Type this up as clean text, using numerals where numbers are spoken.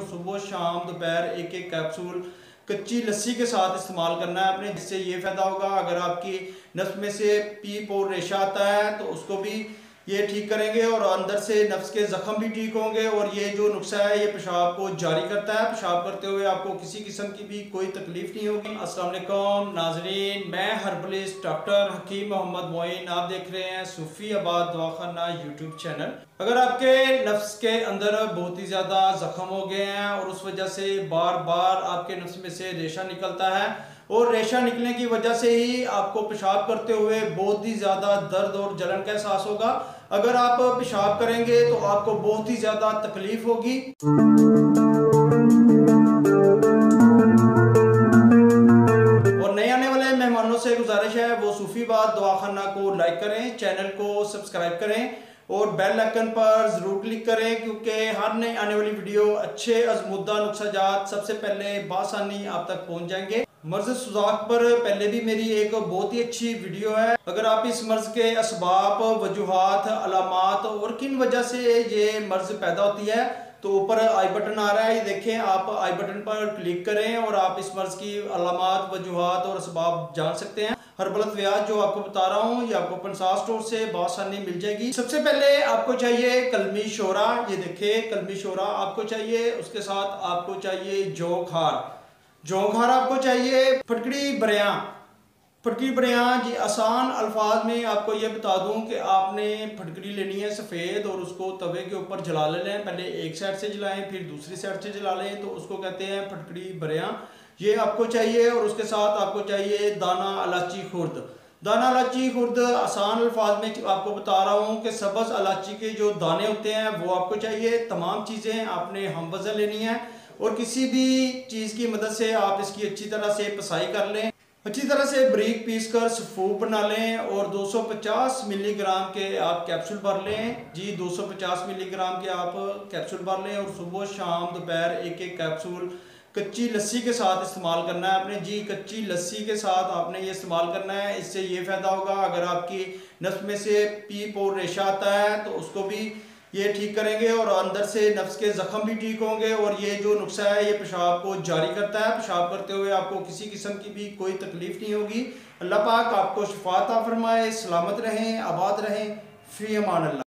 और सुबह शाम दोपहर एक एक कैप्सूल कच्ची लस्सी के साथ इस्तेमाल करना है आपने। जिससे ये फ़ायदा होगा, अगर आपकी नफ्स में से पीप और रेशा आता है तो उसको भी ये ठीक करेंगे और अंदर से नफ्स के ज़ख्म भी ठीक होंगे। और ये जो नुस्खा है ये पेशाब को जारी करता है, पेशाब करते हुए आपको किसी किस्म की भी कोई तकलीफ नहीं होगी। अस्सलाम वालेकुम नाजरीन, मैं हर्बलिस्ट डॉक्टर हकीम मोहम्मद मोइन, आप देख रहे हैं सूफियाबाद दवाखाना यूट्यूब चैनल। अगर आपके नफ्स के अंदर बहुत ही ज़्यादा ज़ख्म हो गए हैं और उस वजह से बार बार आपके नफ्स में से रेशा निकलता है और रेशा निकलने की वजह से ही आपको पेशाब करते हुए बहुत ही ज़्यादा दर्द और जलन का एहसास होगा। अगर आप पेशाब करेंगे तो आपको बहुत ही ज़्यादा तकलीफ होगी। और नए आने वाले मेहमानों से गुजारिश है वो सूफीबाद दवाखाना को लाइक करें, चैनल को सब्सक्राइब करें और बेल आइकन पर ज़रूर क्लिक करें, क्योंकि हर नई आने वाली वीडियो अच्छे अज़मुद्दा नुस्ख़ाजात सबसे पहले बासानी आप तक पहुंच जाएंगे। मर्ज़ सुज़ाक पर पहले भी मेरी एक बहुत ही अच्छी वीडियो है। अगर आप इस मर्ज़ के असबाब, वजूहात, अलामात और किन वजह से ये मर्ज़ पैदा होती है तो ऊपर आई बटन आ रहा है, ये देखें, आप आई बटन पर क्लिक करें और आप इस मर्ज़ की अलामात, वजूहात और असबाब जान सकते हैं। हर्बल अद्वियात जो आपको बता रहा हूँ ये आपको पंसार स्टोर से बासानी मिल जाएगी। सबसे पहले आपको चाहिए कलमी शोरा, ये देखिए कलमी शोरा आपको चाहिए। उसके साथ आपको चाहिए जौखार आपको चाहिए। फटकड़ी बरियां जी, आसान अल्फाज में आपको ये बता दूं कि आपने फटकड़ी लेनी है सफ़ेद और उसको तवे के ऊपर जला लें। पहले एक साइड से जलाएं फिर दूसरी साइड से जला लें, तो उसको कहते हैं फटकड़ी बरियां। ये आपको चाहिए। और उसके साथ आपको चाहिए दाना इलायची खुर्द। आसान अल्फाज में आपको बता रहा हूँ कि सब्ज़ इलायची के जो दाने होते हैं वो आपको चाहिए। तमाम चीज़ें आपने हम वज़न लेनी है और किसी भी चीज़ की मदद से आप इसकी अच्छी तरह से पिसाई कर लें, अच्छी तरह से बारीक पीस कर सफूप बना लें। और 250 मिलीग्राम के आप कैप्सूल भर लें जी, 250 मिलीग्राम के आप कैप्सूल भर लें और सुबह शाम दोपहर एक एक कैप्सूल कच्ची लस्सी के साथ इस्तेमाल करना है आपने जी। कच्ची लस्सी के साथ आपने ये इस्तेमाल करना है। इससे ये फ़ायदा होगा, अगर आपकी नफ्स में से पीप और रेशा आता है तो उसको भी ये ठीक करेंगे और अंदर से नफ्स के ज़ख्म भी ठीक होंगे। और ये जो नुस्खा है ये पेशाब को जारी करता है, पेशाब करते हुए आपको किसी किस्म की भी कोई तकलीफ नहीं होगी। अल्लाह पाक आपको शिफा अता फरमाए, सलामत रहें, आबाद रहें, फ़ी अमान अल्लाह।